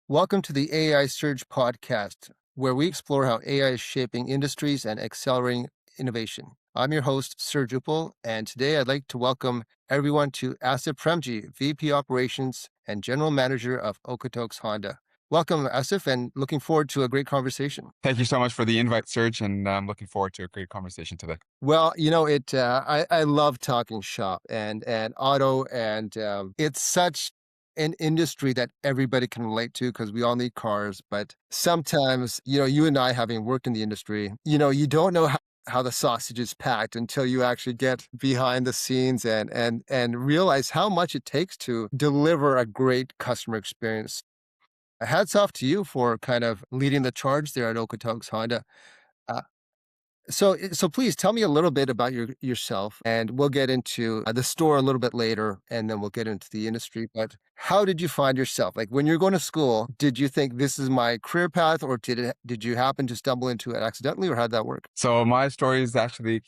Welcome to the AI Surge podcast, where we explore how AI is shaping industries and accelerating innovation. I'm your host, Surj Uppal, and today I'd like to welcome everyone to Asif Premji, VP Operations and General Manager of Okotoks Honda. Welcome, Asif, and looking forward to a great conversation. Thank you so much for the invite, Serge, and I'm looking forward to a great conversation today. Well, I love talking shop and auto, and it's such an industry that everybody can relate to because we all need cars. But sometimes, you and I, having worked in the industry, you don't know how the sausage is packed until you actually get behind the scenes and realize how much it takes to deliver a great customer experience. Hats off to you for kind of leading the charge there at Okotoks Honda. Uh, so please tell me a little bit about yourself, and we'll get into the store a little bit later, and then we'll get into the industry. But how did you find yourself? Like when you're going to school, did you think this is my career path, or did you happen to stumble into it accidentally, or how'd that work? So my story is actually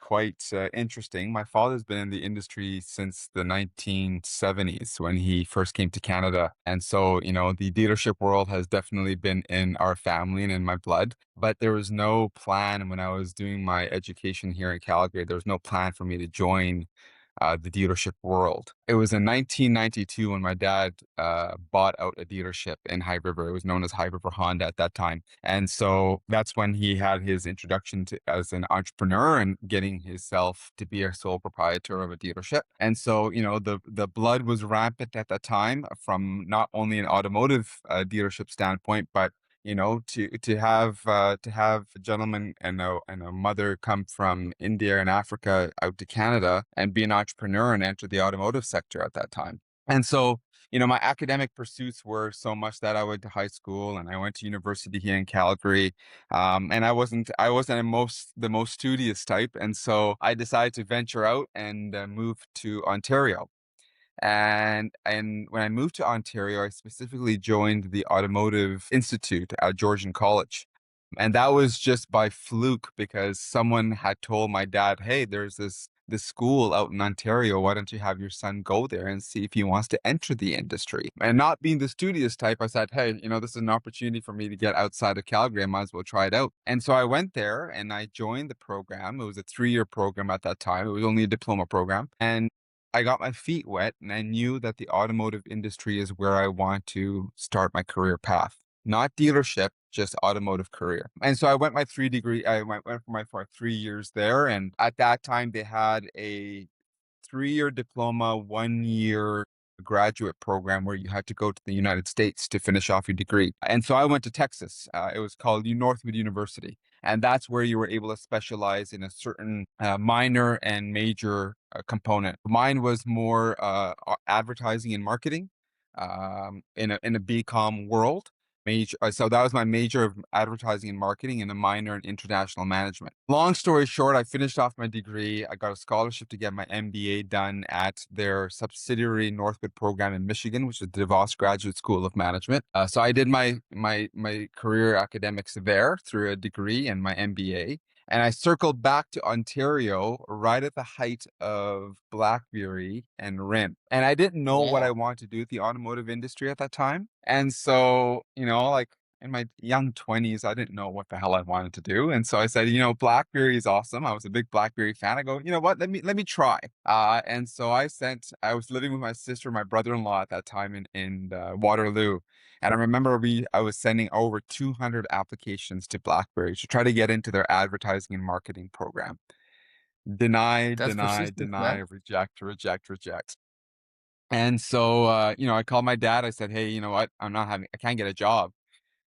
quite interesting. My father's been in the industry since the 1970s when he first came to Canada. And so, the dealership world has definitely been in our family and in my blood. But there was no plan when I was doing my education here in Calgary. There was no plan for me to join the dealership world. It was in 1992 when my dad bought out a dealership in High River. It was known as High River Honda at that time. And so that's when he had his introduction to as an entrepreneur and getting himself to be a sole proprietor of a dealership. And so, the blood was rampant at that time from not only an automotive dealership standpoint, but to have a gentleman and a mother come from India and Africa out to Canada and be an entrepreneur and enter the automotive sector at that time. And so, my academic pursuits were so much that I went to high school and I went to university here in Calgary. And I wasn't the most studious type. And so I decided to venture out and move to Ontario. And when I moved to Ontario, I specifically joined the Automotive Institute at Georgian College. And that was just by fluke because someone had told my dad, "Hey, there's this school out in Ontario. Why don't you have your son go there and see if he wants to enter the industry?" And not being the studious type, I said, "Hey, this is an opportunity for me to get outside of Calgary. I might as well try it out." And so I went there and I joined the program. It was a 3-year program at that time. It was only a diploma program. And I got my feet wet and I knew that the automotive industry is where I want to start my career path. Not dealership, just automotive career. And so I went for 3 years there. And at that time they had a 3-year diploma, 1 year graduate program where you had to go to the United States to finish off your degree. And so I went to Texas. It was called Northwood University. And that's where you were able to specialize in a certain minor and major component. Mine was more advertising and marketing in a BCom world. So that was my major of advertising and marketing and a minor in international management. Long story short, I finished off my degree. I got a scholarship to get my MBA done at their subsidiary Northwood program in Michigan, which is the DeVos Graduate School of Management. So I did my career academics there through a degree and my MBA. And I circled back to Ontario right at the height of BlackBerry and RIM. And I didn't know what I Wow. wanted to do with the automotive industry at that time. And so, like in my young 20s, I didn't know what the hell I wanted to do. And so I said, BlackBerry is awesome. I was a big BlackBerry fan. I go, you know what? Let me try. And so I was living with my sister, my brother-in-law at that time in Waterloo. And I remember I was sending over 200 applications to BlackBerry to try to get into their advertising and marketing program. Deny, That's deny, persistence, deny, man. reject, reject, reject. And so, I called my dad. I said, "Hey, you know what? I can't get a job."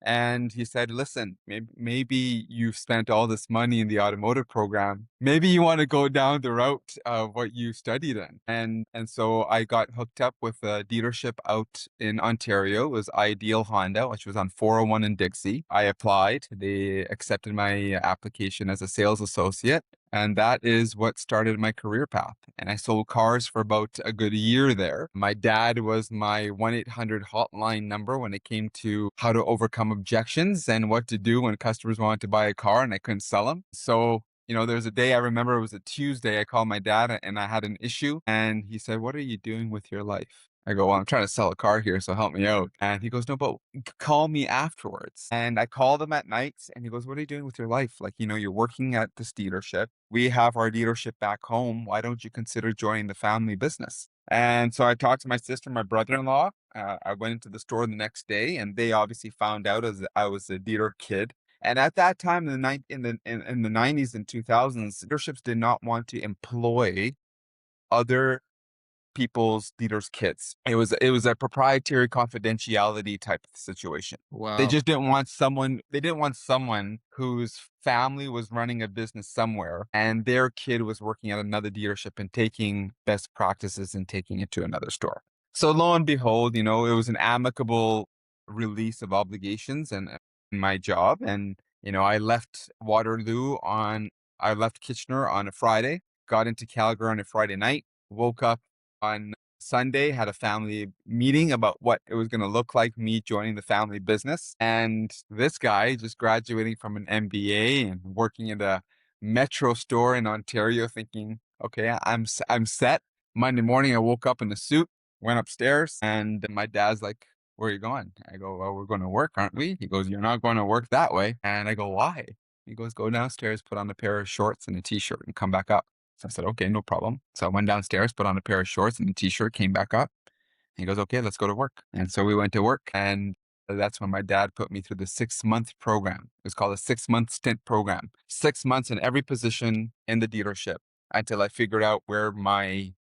And he said, "Listen, maybe you've spent all this money in the automotive program. Maybe you want to go down the route of what you studied in." And so I got hooked up with a dealership out in Ontario. It was Ideal Honda, which was on 401 in Dixie. I applied. They accepted my application as a sales associate. And that is what started my career path. And I sold cars for about a good year there. My dad was my 1-800 hotline number when it came to how to overcome objections and what to do when customers wanted to buy a car and I couldn't sell them. So, there's a day I remember it was a Tuesday. I called my dad and I had an issue. And he said, "What are you doing with your life?" I go, well, I'm trying to sell a car here, so help me out. And he goes, no, but call me afterwards. And I called him at night and he goes, what are you doing with your life? Like, you're working at this dealership. We have our dealership back home. Why don't you consider joining the family business? And so I talked to my sister, my brother-in-law. I went into the store the next day and they obviously found out as I was a dealer kid. And at that time in the 90s and 2000s, dealerships did not want to employ other people's dealers' kids. It was a proprietary confidentiality type of situation. They Wow. just didn't want someone whose family was running a business somewhere and their kid was working at another dealership and taking best practices and taking it to another store. So lo and behold, it was an amicable release of obligations and my job. And, I left Kitchener on a Friday, got into Calgary on a Friday night, woke up on Sunday, had a family meeting about what it was going to look like me joining the family business. And this guy just graduating from an MBA and working at a metro store in Ontario, thinking, okay, I'm set. Monday morning, I woke up in a suit, went upstairs, and my dad's like, where are you going? I go, well, we're going to work, aren't we? He goes, you're not going to work that way. And I go, why? He goes, go downstairs, put on a pair of shorts and a t-shirt and come back up. So I said, okay, no problem. So I went downstairs, put on a pair of shorts and a t-shirt, came back up. He goes, okay, let's go to work. And so we went to work. And that's when my dad put me through the 6-month program. It was called a 6-month stint program. 6 months in every position in the dealership until I figured out where my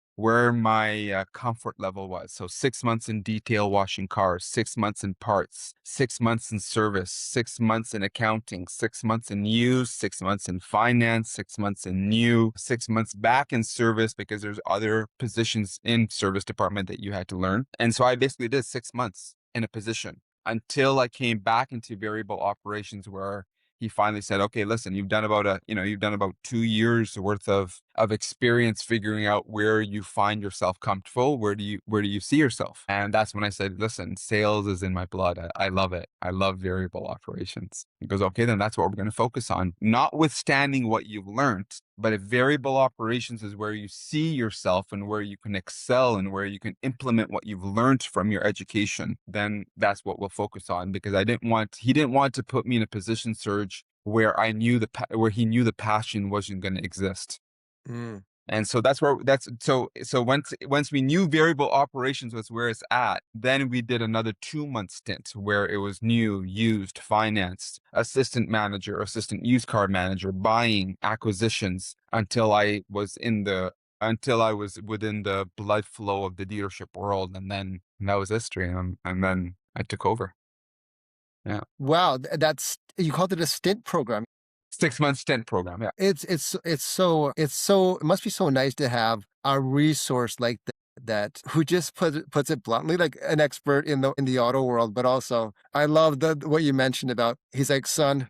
comfort level was. So 6 months in detail washing cars, 6 months in parts, 6 months in service, 6 months in accounting, 6 months in used, 6 months in finance, 6 months in new, 6 months back in service because there's other positions in service department that you had to learn. And so I basically did 6 months in a position until I came back into variable operations where he finally said, okay, listen, you've done about 2 years worth of experience figuring out where you find yourself comfortable. Where do you see yourself? And that's when I said, listen, sales is in my blood. I love it. I love variable operations. He goes, okay, then that's what we're going to focus on. Notwithstanding what you've learned, but if variable operations is where you see yourself and where you can excel and where you can implement what you've learned from your education, then that's what we'll focus on. Because he didn't want to put me in a position, Surge, where where he knew the passion wasn't going to exist. Mm. And so so once we knew variable operations was where it's at, then we did another 2 month stint where it was new, used, financed, assistant manager, assistant used car manager, buying, acquisitions until I was within the blood flow of the dealership world, and then that was history, and then I took over. Yeah, Wow, that's you called it a stint program. 6 month stint program. Yeah, It's so it must be so nice to have a resource like that who just puts it bluntly, like an expert in the auto world, but also I love the what you mentioned about he's like, "Son,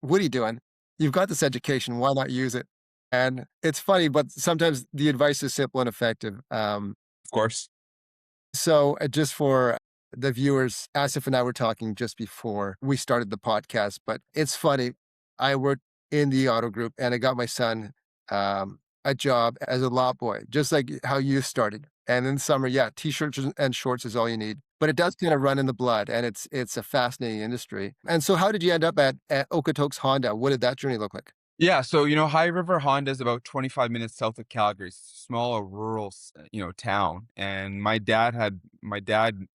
what are you doing? You've got this education, why not use it?" And it's funny, but sometimes the advice is simple and effective. of course. Just for the viewers, Asif and I were talking just before we started the podcast, but it's funny. I worked in the auto group and I got my son a job as a lot boy, just like how you started. And in summer, yeah, t-shirts and shorts is all you need. But it does kind of run in the blood, and it's a fascinating industry. And so, how did you end up at Okotoks Honda? What did that journey look like? Yeah, so High River Honda is about 25 minutes south of Calgary, small rural, town. And my dad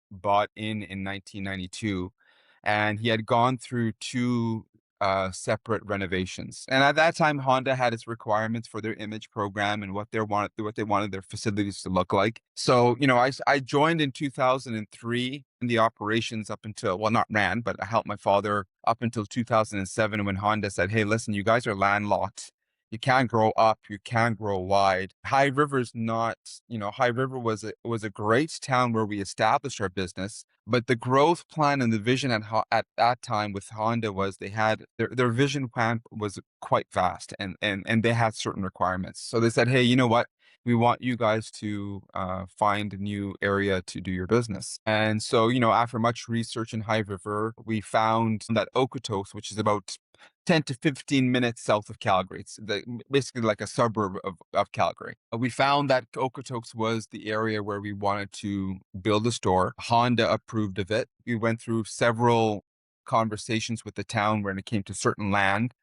bought in 1992, and he had gone through two separate renovations. And at that time, Honda had its requirements for their image program and what they wanted their facilities to look like. So I joined in 2003 in the operations up until, well, not ran, but I helped my father up until 2007 when Honda said, hey, listen, you guys are landlocked. You can't grow up, you can't grow wide. High River's not, High River was a great town where we established our business, but the growth plan and the vision at that time with Honda was they had their vision plan was quite vast, and they had certain requirements. So they said, hey, you know what? We want you guys to find a new area to do your business. And so, after much research in High River, we found that Okotoks, which is about 10 to 15 minutes south of Calgary. It's basically like a suburb of Calgary. We found that Okotoks was the area where we wanted to build a store. Honda approved of it. We went through several conversations with the town when it came to certain land.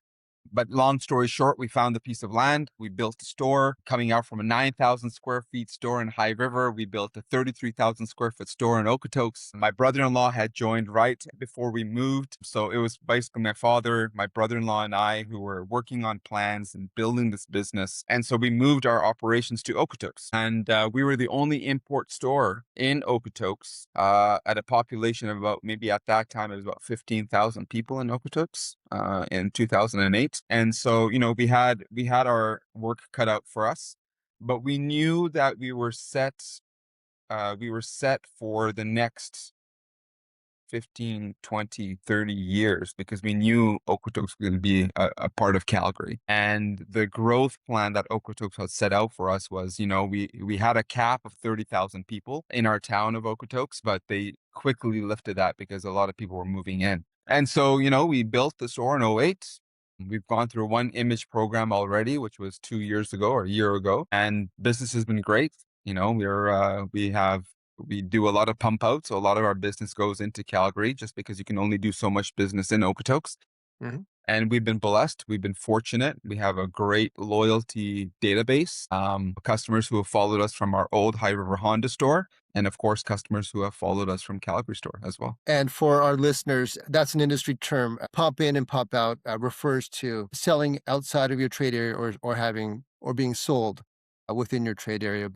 But long story short, we found a piece of land. We built a store coming out from a 9,000 square feet store in High River. We built a 33,000 square foot store in Okotoks. My brother-in-law had joined right before we moved. So it was basically my father, my brother-in-law, and I who were working on plans and building this business. And so we moved our operations to Okotoks. And we were the only import store in Okotoks at a population of about, maybe at that time, it was about 15,000 people in Okotoks in 2008. And so, we had our work cut out for us, but we knew that we were set for the next 15, 20, 30 years because we knew Okotoks was going to be a part of Calgary. And the growth plan that Okotoks had set out for us was, we had a cap of 30,000 people in our town of Okotoks, but they quickly lifted that because a lot of people were moving in. And so, we built the store in '08. We've gone through one image program already, which was 2 years ago or a year ago, and business has been great. We do a lot of pump outs. So a lot of our business goes into Calgary just because you can only do so much business in Okotoks. Mhm. And we've been blessed. We've been fortunate. We have a great loyalty database. Customers who have followed us from our old High River Honda store, and of course, customers who have followed us from Calgary store as well. And for our listeners, that's an industry term. Pop in and pop out refers to selling outside of your trade area or being sold within your trade area.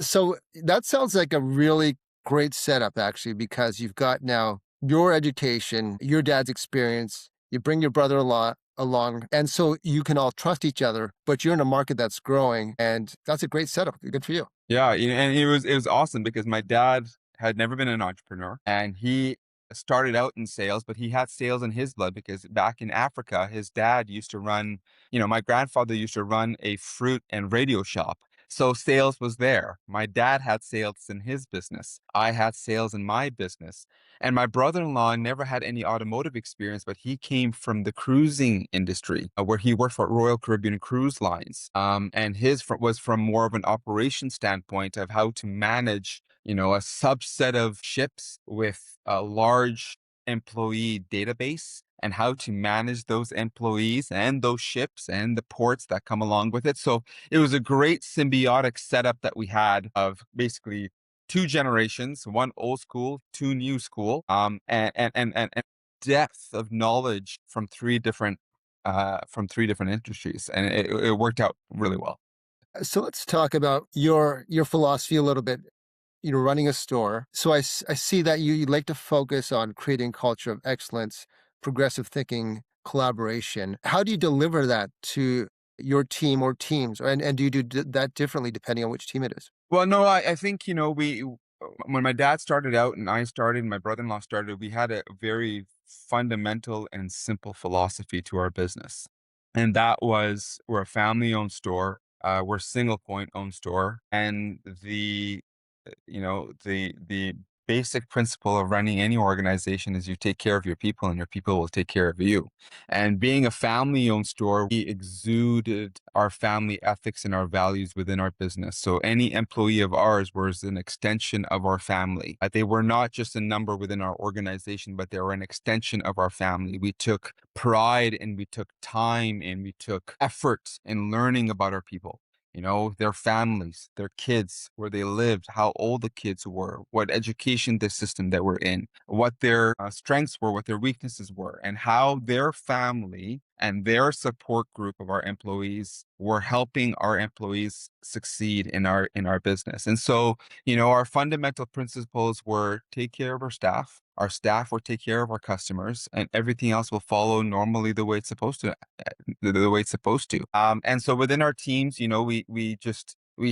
So that sounds like a really great setup, actually, because you've got now your education, your dad's experience, you bring your brother-in-law along, and so you can all trust each other, but you're in a market that's growing, and that's a great setup. Good for you. Yeah, and it was awesome because my dad had never been an entrepreneur, and he started out in sales, but he had sales in his blood because back in Africa, his dad used to run, my grandfather used to run a fruit and radio shop. So sales was there. My dad had sales in his business. I had sales in my business. And my brother-in-law never had any automotive experience, but he came from the cruising industry, where he worked for Royal Caribbean Cruise Lines. And was from more of an operation standpoint of how to manage, a subset of ships with a large employee database and how to manage those employees and those ships and the ports that come along with it. So it was a great symbiotic setup that we had of basically two generations, one old school, two new school, and depth of knowledge from three different industries, and it worked out really well. So let's talk about your philosophy a little bit. Running a store. So I see that you like to focus on creating culture of excellence, progressive thinking, collaboration. How do you deliver that to your team or teams? And do you do that differently depending on which team it is? Well, no, I think, when my dad started out and I started, and my brother-in-law started, we had a very fundamental and simple philosophy to our business. And that was we're a family-owned store, we're single point owned store, and the basic principle of running any organization is you take care of your people and your people will take care of you. And being a family owned store, we exuded our family ethics and our values within our business. So any employee of ours was an extension of our family. They were not just a number within our organization, but they were an extension of our family. We took pride and we took time and we took effort in learning about our people, their families, their kids, where they lived, how old the kids were, what education the system that we're in, what their strengths were, what their weaknesses were, and how their family and their support group of our employees were helping our employees succeed in our business. And so, our fundamental principles were take care of our staff will take care of our customers, and everything else will follow normally the way it's supposed to, the way it's supposed to. And so within our teams, we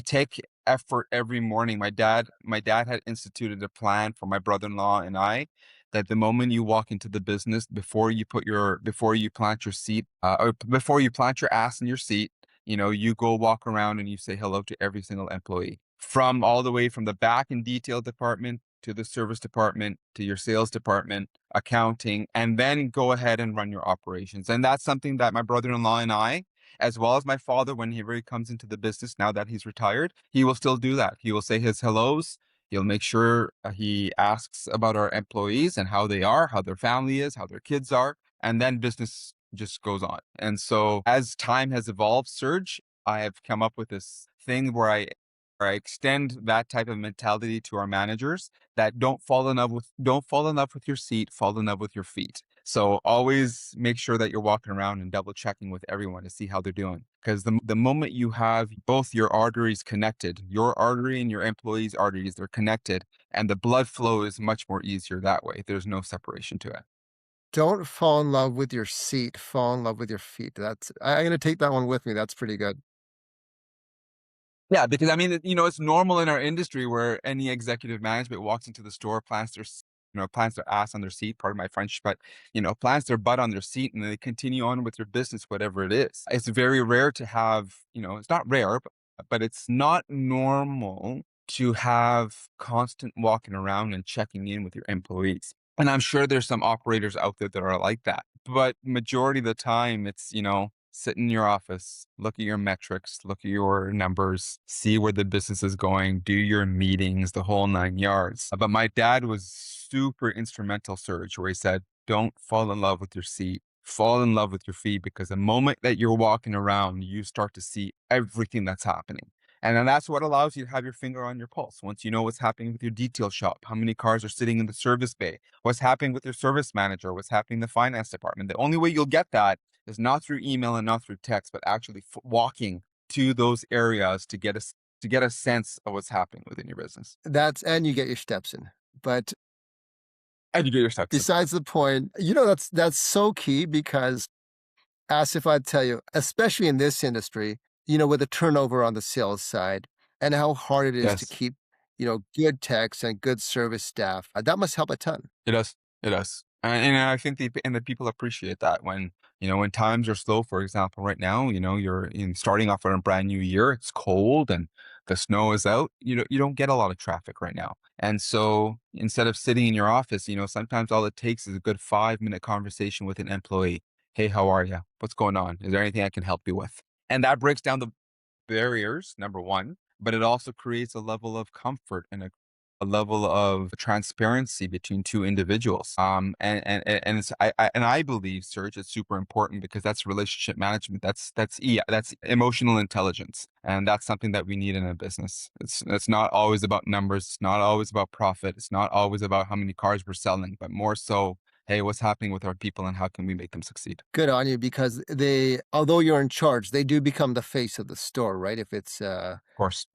take effort every morning. My dad had instituted a plan for my brother-in-law and I that the moment you walk into the business, before you plant your seat, or before you plant your ass in your seat, you go walk around and you say hello to every single employee, from all the way from the back and detail department to the service department, to your sales department, accounting, and then go ahead and run your operations. And that's something that my brother-in-law and I, as well as my father, when he really comes into the business now that he's retired, he will still do that. He will say his hellos. He'll make sure he asks about our employees and how they are, how their family is, how their kids are, and then business just goes on. And so as time has evolved, Surge, I have come up with this thing where I extend that type of mentality to our managers that don't fall in love with your seat, fall in love with your feet. So always make sure that you're walking around and double checking with everyone to see how they're doing. Because the moment you have both your arteries connected, your artery and your employees' arteries, they're connected, and the blood flow is much more easier that way. There's no separation to it. Don't fall in love with your seat, fall in love with your feet. I'm gonna take that one with me, that's pretty good. Yeah, because I mean, it's normal in our industry where any executive management walks into the store, plants their ass on their seat, pardon my French, but plants their butt on their seat and they continue on with their business, whatever it is. It's very rare to have, it's not rare, but it's not normal to have constant walking around and checking in with your employees. And I'm sure there's some operators out there that are like that. But majority of the time, it's, sit in your office, look at your metrics, look at your numbers, see where the business is going, do your meetings, the whole nine yards. But my dad was super instrumental, Surge, where he said, don't fall in love with your seat. Fall in love with your feet because the moment that you're walking around, you start to see everything that's happening. And then that's what allows you to have your finger on your pulse. Once you know what's happening with your detail shop, how many cars are sitting in the service bay, what's happening with your service manager, what's happening in the finance department. The only way you'll get that is not through email and not through text, but actually walking to those areas to get a sense of what's happening within your business. And you get your steps in. But And you get your steps in. besides the point, that's so key because as if I'd tell you, especially in this industry, with the turnover on the sales side and how hard it is to Yes. keep, good techs and good service staff, that must help a ton. It does. It does. And I think the people appreciate that when times are slow, for example, right now, you're starting off on a brand new year, it's cold and the snow is out, you don't get a lot of traffic right now. And so instead of sitting in your office, sometimes all it takes is a good 5-minute conversation with an employee. Hey, how are you? What's going on? Is there anything I can help you with? And that breaks down the barriers, number one, but it also creates a level of comfort and a level of transparency between two individuals. And I believe, Serge, it's super important because that's relationship management. That's emotional intelligence, and that's something that we need in a business. It's not always about numbers. It's not always about profit. It's not always about how many cars we're selling, but more so, hey, what's happening with our people and how can we make them succeed? Good on you because although you're in charge, they do become the face of the store, right? If it's Of course.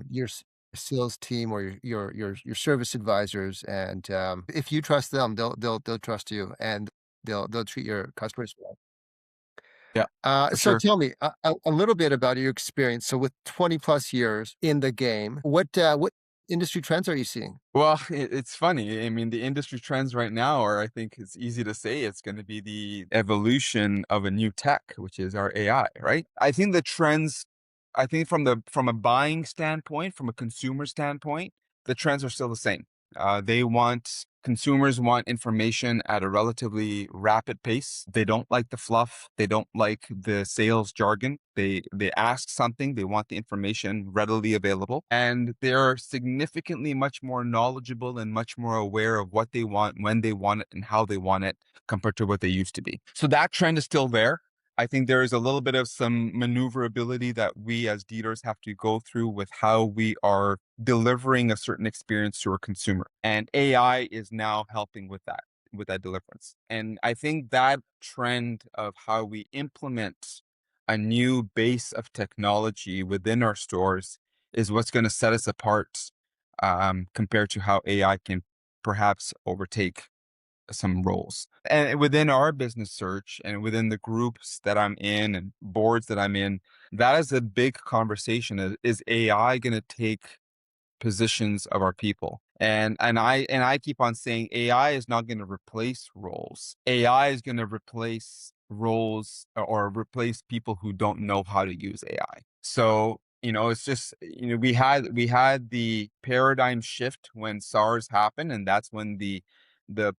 your sales team or your service advisors, and if you trust them, they'll trust you, and they'll treat your customers well. Yeah, for So sure. tell me a little bit about your experience. So with 20 plus years in the game, what industry trends are you seeing? Well, it's funny. I mean, the industry trends right now are, I think it's easy to say it's going to be the evolution of a new tech, which is our AI, right? I think from a buying standpoint, from a consumer standpoint, the trends are still the same. Consumers want information at a relatively rapid pace. They don't like the fluff. They don't like the sales jargon. They ask something, they want the information readily available, and they're significantly much more knowledgeable and much more aware of what they want, when they want it, and how they want it compared to what they used to be. So that trend is still there. I think there is a little bit of some maneuverability that we as dealers have to go through with how we are delivering a certain experience to a consumer. And AI is now helping with that deliverance. And I think that trend of how we implement a new base of technology within our stores is what's going to set us apart compared to how AI can perhaps overtake some roles. And within our business search and within the groups that I'm in and boards that I'm in, that is a big conversation. Is AI going to take positions of our people? And I keep on saying AI is not going to replace roles. AI is going to replace roles or replace people who don't know how to use AI. So It's just, we had the paradigm shift when SARS happened, and that's when the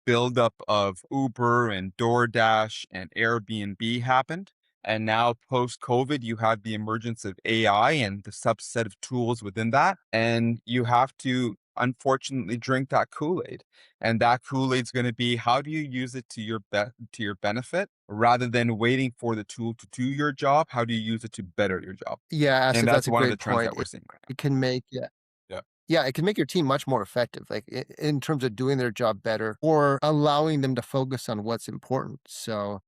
buildup of Uber and DoorDash and Airbnb happened. And now post COVID, you have the emergence of AI and the subset of tools within that. And you have to unfortunately drink that Kool-Aid. And that Kool-Aid's going to be, how do you use it to your benefit rather than waiting for the tool to do your job? How do you use it to better your job? Yeah, And Asif, that's that's a one of the great trends point. that we're seeing right It can make yeah. now. Yeah. Yeah, it can make your team much more effective, like in terms of doing their job better or allowing them to focus on what's important. So,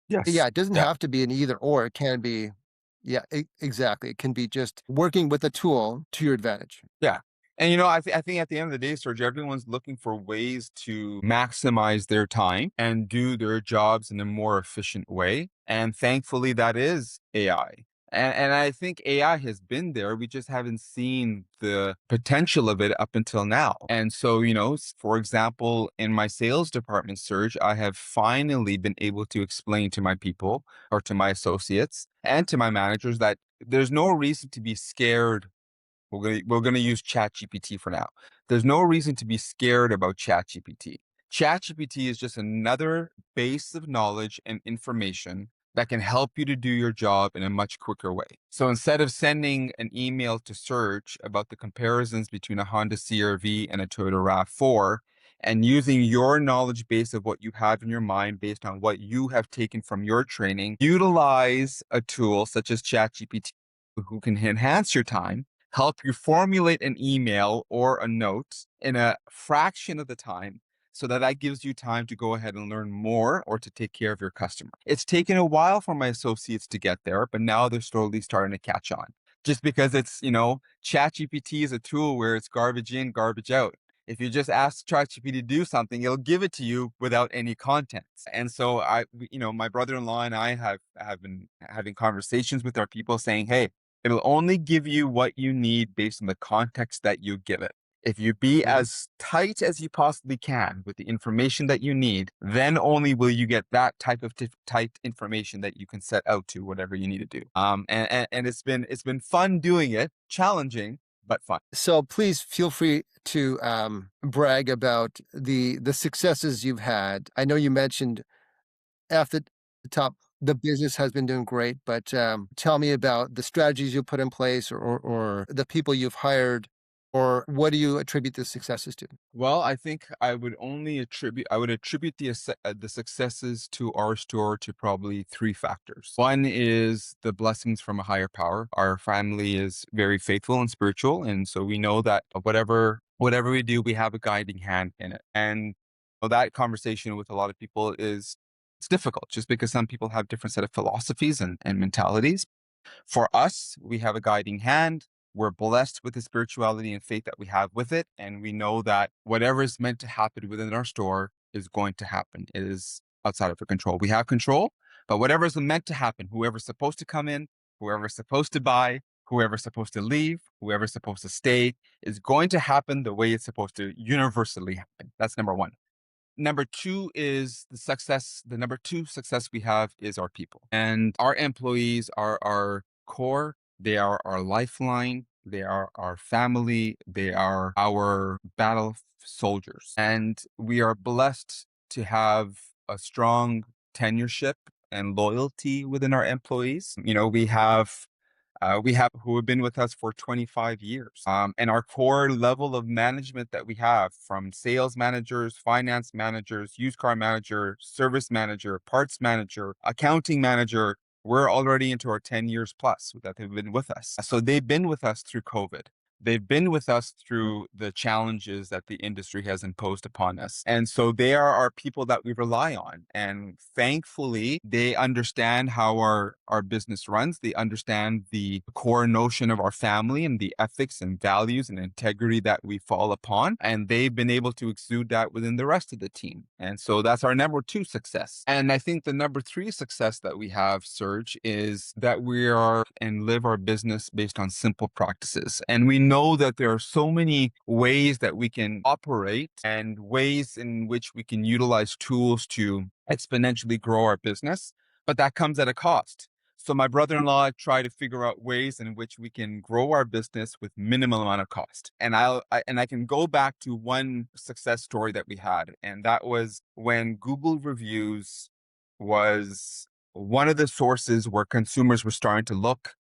yeah, Yes. it doesn't Yeah. have to be an either or. It can be, yeah, exactly. It can be just working with a tool to your advantage. Yeah. And I think at the end of the day, Serge, everyone's looking for ways to maximize their time and do their jobs in a more efficient way. And thankfully, that is AI. And I think AI has been there. We just haven't seen the potential of it up until now. And so, for example, in my sales department, Serge, I have finally been able to explain to my people or to my associates and to my managers that there's no reason to be scared. We're gonna use ChatGPT for now. There's no reason to be scared about ChatGPT. ChatGPT is just another base of knowledge and information that can help you to do your job in a much quicker way. So instead of sending an email to Surge about the comparisons between a Honda CR-V and a Toyota RAV4, and using your knowledge base of what you have in your mind based on what you have taken from your training, utilize a tool such as ChatGPT who can enhance your time, help you formulate an email or a note in a fraction of the time so that gives you time to go ahead and learn more or to take care of your customer. It's taken a while for my associates to get there, but now they're slowly starting to catch on. Just because ChatGPT is a tool where it's garbage in, garbage out. If you just ask ChatGPT to do something, it'll give it to you without any content. And so my brother-in-law and I have been having conversations with our people saying, hey, it'll only give you what you need based on the context that you give it. If you be Mhm. as tight as you possibly can with the information that you need, then only will you get that type of tight information that you can set out to whatever you need to do. And it's been fun doing it, challenging, but fun. So please feel free to brag about the successes you've had. I know you mentioned at the top, the business has been doing great, but tell me about the strategies you put in place or the people you've hired, or what do you attribute the successes to? Well, I think I would attribute the successes to our store to probably three factors. One is the blessings from a higher power. Our family is very faithful and spiritual, and so we know that whatever we do, we have a guiding hand in it. And that conversation with a lot of people it's difficult just because some people have different set of philosophies and mentalities. For us, we have a guiding hand. We're blessed with the spirituality and faith that we have with it. And we know that whatever is meant to happen within our store is going to happen. It is outside of our control. We have control, but whatever is meant to happen, whoever's supposed to come in, whoever's supposed to buy, whoever's supposed to leave, whoever's supposed to stay, is going to happen the way it's supposed to universally happen. That's number one. Number two is the success. The number two success we have is our people. And our employees are our core. They are our lifeline. They are our family. They are our battle soldiers. And we are blessed to have a strong tenureship and loyalty within our employees. We have who have been with us for 25 years. And our core level of management that we have from sales managers, finance managers, used car manager, service manager, parts manager, accounting manager, we're already into our 10 years plus that they've been with us. So they've been with us through COVID. They've been with us through the challenges that the industry has imposed upon us. And so they are our people that we rely on. And thankfully, they understand how our business runs. They understand the core notion of our family and the ethics and values and integrity that we fall upon. And they've been able to exude that within the rest of the team. And so that's our number two success. And I think the number three success that we have, Serge, is that we are and live our business based on simple practices. And we know that there are so many ways that we can operate and ways in which we can utilize tools to exponentially grow our business, but that comes at a cost. So my brother-in-law tried to figure out ways in which we can grow our business with minimal amount of cost. And I can go back to one success story that we had, and that was when Google reviews was one of the sources where consumers were starting to look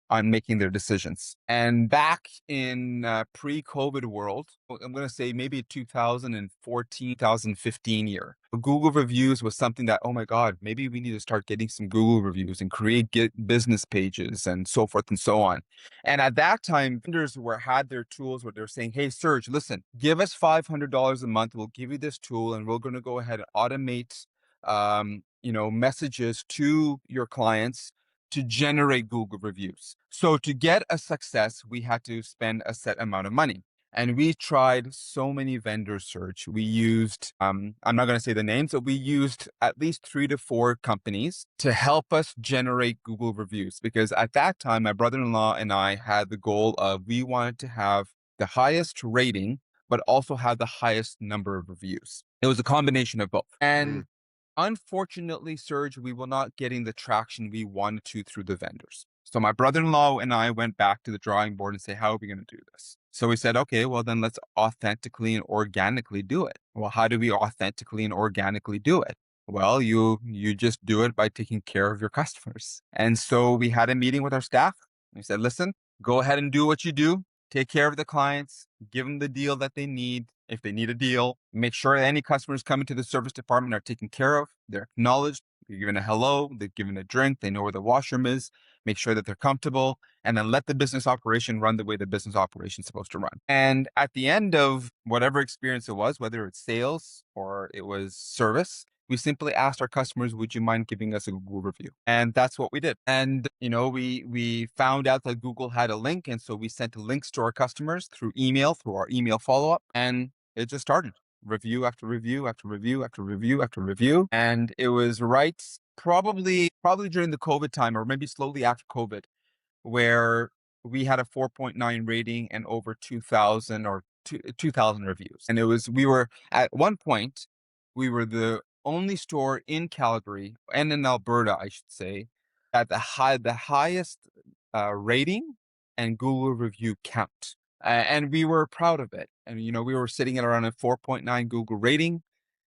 on making their decisions. And back in pre-COVID world, I'm going to say maybe 2014, 2015 year, Google reviews was something that, oh my God, maybe we need to start getting some Google reviews and create get business pages and so forth and so on. And at that time, vendors had their tools where they're saying, hey, Surj, listen, give us $500 a month. We'll give you this tool and we're going to go ahead and automate messages to your clients to generate Google reviews. So to get a success, we had to spend a set amount of money. And we tried so many vendors, Surj. We used, I'm not going to say the names, but we used at least 3 to 4 companies to help us generate Google reviews. Because at that time, my brother-in-law and I had the goal of we wanted to have the highest rating, but also have the highest number of reviews. It was a combination of both. Mm, And unfortunately, Surj, we were not getting the traction we wanted to through the vendors. So my brother-in-law and I went back to the drawing board and say, how are we going to do this? So we said, okay, well then let's authentically and organically do it. Well, how do we authentically and organically do it? Well, you just do it by taking care of your customers. And so we had a meeting with our staff. We said, listen, go ahead and do what you do. Take care of the clients, give them the deal that they need. If they need a deal, make sure that any customers coming to the service department are taken care of. They're acknowledged. They're given a hello. They're given a drink. They know where the washroom is. Make sure that they're comfortable, and then let the business operation run the way the business operation is supposed to run. And at the end of whatever experience it was, whether it's sales or it was service, we simply asked our customers, would you mind giving us a Google review? And that's what we did. And, we found out that Google had a link. And so we sent links to our customers through email, through our email follow-up. And it just started review after review after review after review after review. And it was right probably during the COVID time, or maybe slowly after COVID, where we had a 4.9 rating and over 2,000 or 2,000 reviews. And we were at one point, we were the only store in Calgary and in Alberta, I should say, at the highest rating and Google review count. And we were proud of it. And, we were sitting at around a 4.9 Google rating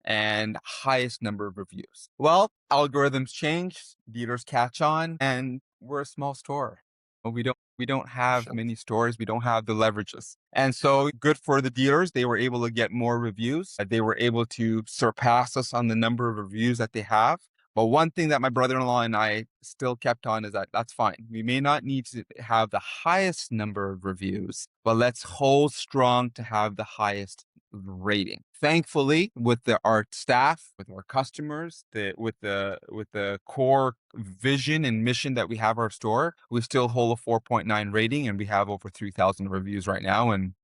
and highest number of reviews. Well, algorithms change, dealers catch on, and we're a small store. We don't have sure. many stores. We don't have the leverages. And so good for the dealers. They were able to get more reviews. They were able to surpass us on the number of reviews that they have. But one thing that my brother-in-law and I still kept on is that that's fine. We may not need to have the highest number of reviews, but let's hold strong to have the highest rating. Thankfully, with our staff, with our customers, with the core vision and mission that we have our store, we still hold a 4.9 rating, and we have over 3,000 reviews right now, and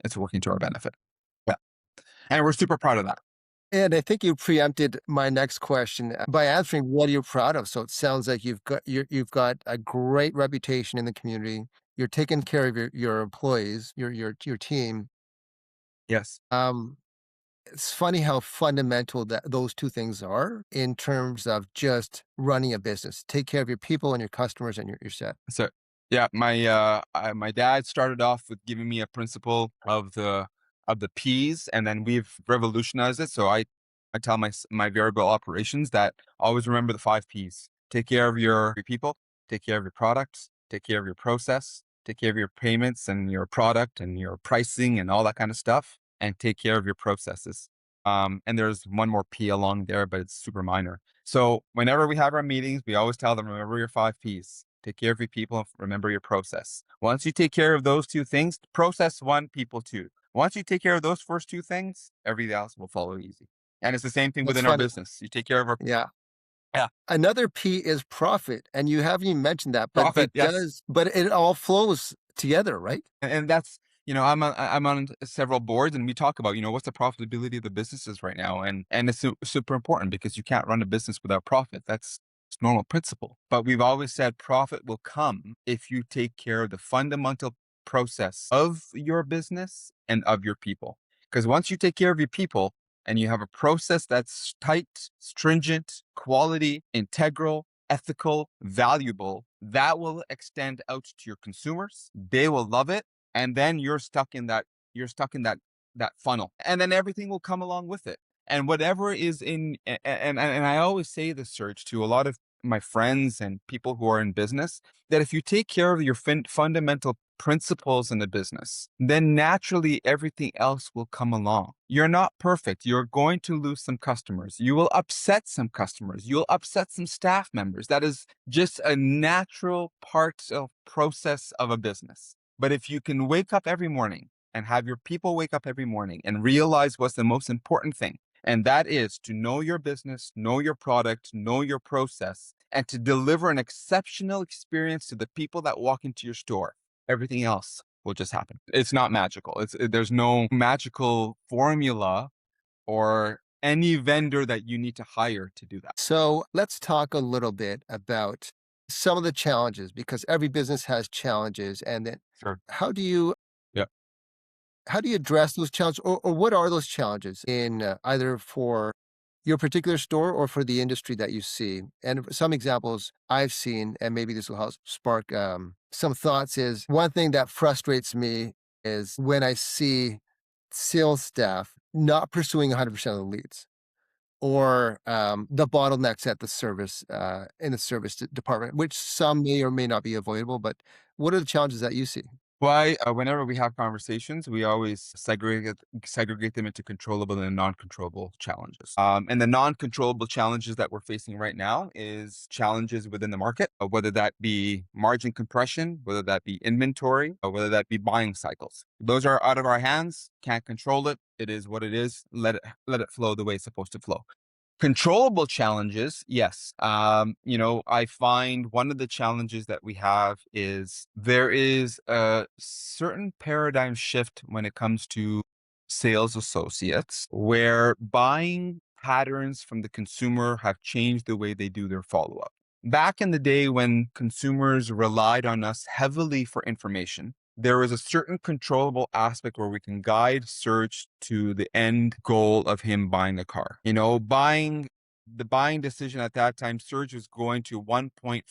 it's working to our benefit. Yeah, and we're super proud of that. And I think you preempted my next question by answering what are you proud of? So it sounds like you've got a great reputation in the community. You're taking care of your employees, your team. Yes. Um, it's funny how fundamental that those 2 things are in terms of just running a business. Take care of your people and your customers, and you're set. So yeah, my dad started off with giving me a principle of the P's, and then we've revolutionized it. So I tell my variable operations that always remember the 5 P's. Take care of your people, take care of your products, take care of your process, take care of your payments and your product and your pricing and all that kind of stuff, and take care of your processes. And there's one more P along there, but it's super minor. So whenever we have our meetings, we always tell them, remember your 5 P's. Take care of your people and remember your process. Once you take care of those 2 things, process one, people two. Once you take care of those first 2 things, everything else will follow easy. And it's the same thing That's within our funny. business. You take care of our Yeah. yeah, Another P is profit, and you haven't even mentioned that, profit. Yes. but it all flows together, right? And that's, I'm on several boards, and we talk about, what's the profitability of the businesses right now. And it's super important because you can't run a business without profit. That's normal principle. But we've always said profit will come if you take care of the fundamental process of your business and of your people. Because once you take care of your people and you have a process that's tight, stringent, quality, integral, ethical, valuable, that will extend out to your consumers. They will love it. And then you're stuck in that funnel. And then everything will come along with it. And whatever is and I always say this, Serge, to a lot of my friends and people who are in business, that if you take care of your fundamental principles in the business, then naturally everything else will come along. You're not perfect. You're going to lose some customers. You will upset some customers. You'll upset some staff members. That is just a natural part of process of a business. But if you can wake up every morning and have your people wake up every morning and realize what's the most important thing, and that is to know your business, know your product, know your process, and to deliver an exceptional experience to the people that walk into your store. Everything else will just happen. It's not magical. There's no magical formula or any vendor that you need to hire to do that. So let's talk a little bit about some of the challenges because every business has challenges. And then Sure. how do you Yeah. how do you address those challenges, or what are those challenges in either for your particular store or for the industry that you see? And some examples I've seen, and maybe this will help spark some thoughts, is one thing that frustrates me is when I see sales staff not pursuing 100% of the leads or the bottlenecks at the service in the service department, which some may or may not be avoidable. But what are the challenges that you see? Why, whenever we have conversations, we always segregate them into controllable and non-controllable challenges. And the non-controllable challenges that we're facing right now is challenges within the market, whether that be margin compression, whether that be inventory, or whether that be buying cycles. Those are out of our hands. Can't control it. It is what it is. Let it flow the way it's supposed to flow. Controllable challenges, yes. I find one of the challenges that we have is there is a certain paradigm shift when it comes to sales associates, where buying patterns from the consumer have changed the way they do their follow-up. Back in the day when consumers relied on us heavily for information, there is a certain controllable aspect where we can guide Surge to the end goal of him buying a car. The buying decision at that time, Surge was going to 1.5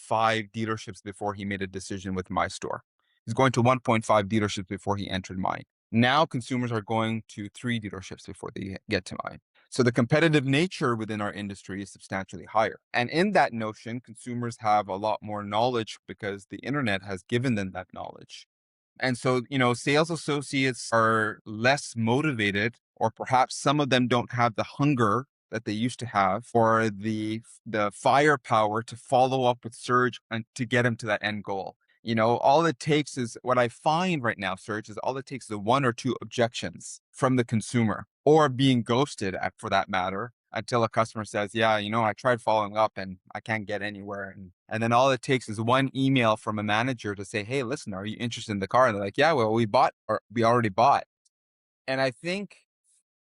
dealerships before he made a decision with my store. He's going to 1.5 dealerships before he entered mine. Now consumers are going to 3 dealerships before they get to mine. So the competitive nature within our industry is substantially higher. And in that notion, consumers have a lot more knowledge because the internet has given them that knowledge. And so, sales associates are less motivated, or perhaps some of them don't have the hunger that they used to have, or the firepower to follow up with Surge and to get him to that end goal. All it takes is what I find right now, Surge, is all it takes is one or two objections from the consumer or being ghosted for that matter until a customer says, yeah, I tried following up and I can't get anywhere. And then all it takes is one email from a manager to say, hey, listen, are you interested in the car? And they're like, yeah, well, we already bought. And I think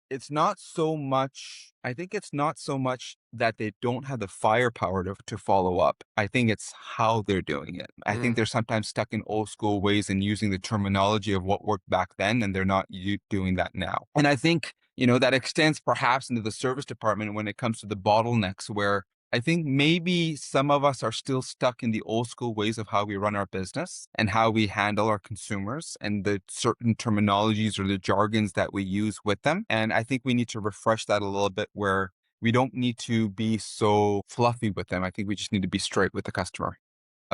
it's not so much that they don't have the firepower to follow up. I think it's how they're doing it. I think Mm. they're sometimes stuck in old school ways and using the terminology of what worked back then, and they're not doing that now. And I think, that extends perhaps into the service department when it comes to the bottlenecks, where I think maybe some of us are still stuck in the old school ways of how we run our business and how we handle our consumers and the certain terminologies or the jargons that we use with them. And I think we need to refresh that a little bit where we don't need to be so fluffy with them. I think we just need to be straight with the customer.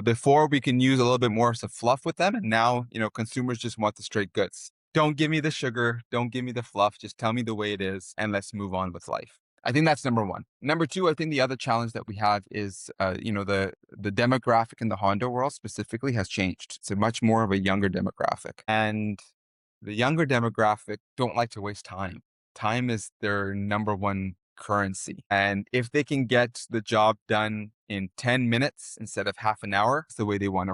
Before we can use a little bit more of some fluff with them. And now, consumers just want the straight goods. Don't give me the sugar. Don't give me the fluff. Just tell me the way it is and let's move on with life. I think that's number one. Number two, I think the other challenge that we have is, the demographic in the Honda world specifically has changed. It's a much more of a younger demographic. And the younger demographic don't like to waste time. Time is their number one currency. And if they can get the job done in 10 minutes instead of half an hour, that's the way they want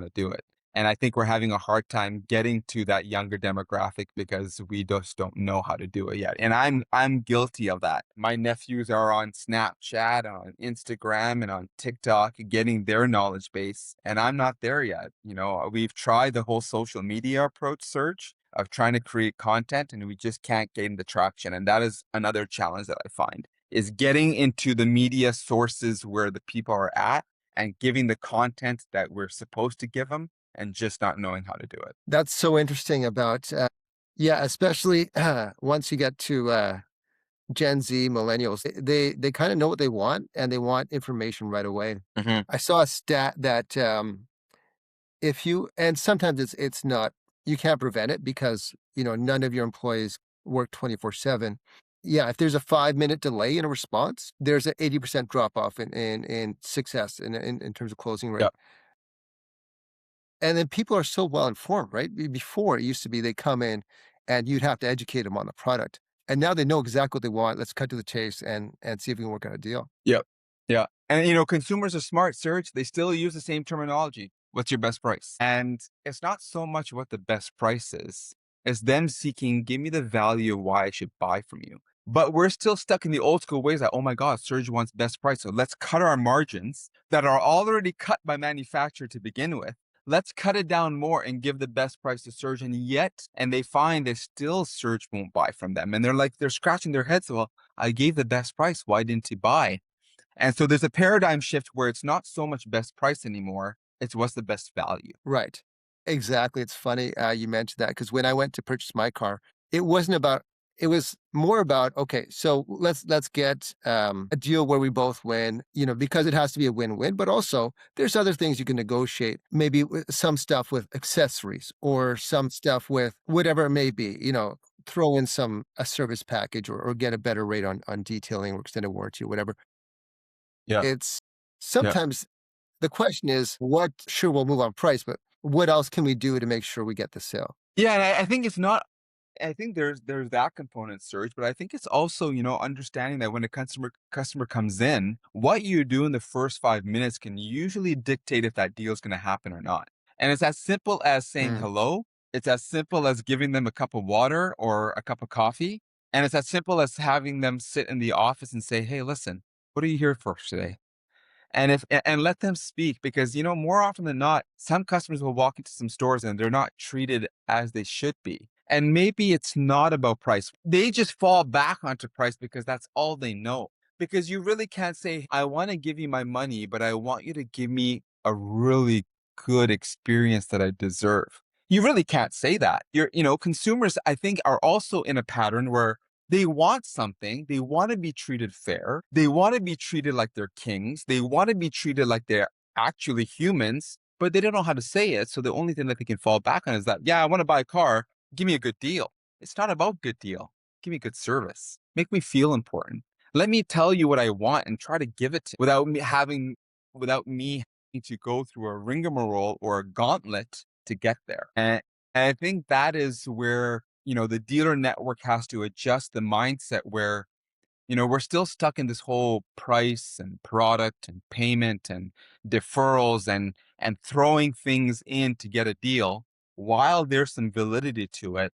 to do it. And I think we're having a hard time getting to that younger demographic because we just don't know how to do it yet. And I'm guilty of that. My nephews are on Snapchat, on Instagram, and on TikTok getting their knowledge base, and I'm not there yet. We've tried the whole social media approach, Surge, of trying to create content, and we just can't gain the traction. And that is another challenge that I find is getting into the media sources where the people are at and giving the content that we're supposed to give them and just not knowing how to do it. That's so interesting about, yeah, especially once you get to Gen Z, millennials, they kind of know what they want and they want information right away. Hmm. I saw a stat that if you, and sometimes it's not, you can't prevent it because none of your employees work 24/7. Yeah, if there's a 5-minute delay in a response, there's an 80% drop off in success in terms of closing rate. Yeah. And then people are so well informed, right? Before it used to be they come in and you'd have to educate them on the product. And now they know exactly what they want. Let's cut to the chase and see if we can work out a deal. Yep. Yeah. And consumers are smart, Serge. They still use the same terminology. What's your best price? And it's not so much what the best price is. It's them seeking, give me the value of why I should buy from you. But we're still stuck in the old school ways that, oh my God, Serge wants best price. So let's cut our margins that are already cut by manufacturer to begin with. Let's cut it down more and give the best price to Surge. And they find they still Surge won't buy from them. And they're scratching their heads. Well, I gave the best price. Why didn't he buy? And so there's a paradigm shift where it's not so much best price anymore. It's what's the best value. Right. Exactly. It's funny you mentioned that because when I went to purchase my car, it wasn't about. It was more about okay. So let's get a deal where we both win. Because it has to be a win-win. But also, there's other things you can negotiate. Maybe some stuff with accessories or some stuff with whatever it may be. Throw in a service package or get a better rate on detailing or extended warranty or whatever. Yeah. It's Yeah. sometimes the question is, what sure, we'll move on price, but what else can we do to make sure we get the sale? Yeah. And I think it's not, I think there's that component, Surge, but I think it's also, understanding that when a customer comes in, what you do in the first 5 minutes can usually dictate if that deal is going to happen or not. And it's as simple as saying Mm, hello. It's as simple as giving them a cup of water or a cup of coffee. And it's as simple as having them sit in the office and say, hey, listen, what are you here for today? And let them speak because more often than not, some customers will walk into some stores and they're not treated as they should be. And maybe it's not about price. They just fall back onto price because that's all they know. Because you really can't say, I want to give you my money, but I want you to give me a really good experience that I deserve. You really can't say that. Consumers, I think, are also in a pattern where they want something. They want to be treated fair. They want to be treated like they're kings. They want to be treated like they're actually humans, but they don't know how to say it. So the only thing that they can fall back on is that, yeah, I want to buy a car. Give me a good deal. It's not about good deal. Give me good service. Make me feel important. Let me tell you what I want and try to give it without me having to go through a rigmarole or a gauntlet to get there. And I think that is where, the dealer network has to adjust the mindset where, we're still stuck in this whole price and product and payment and deferrals and throwing things in to get a deal while there's some validity to it.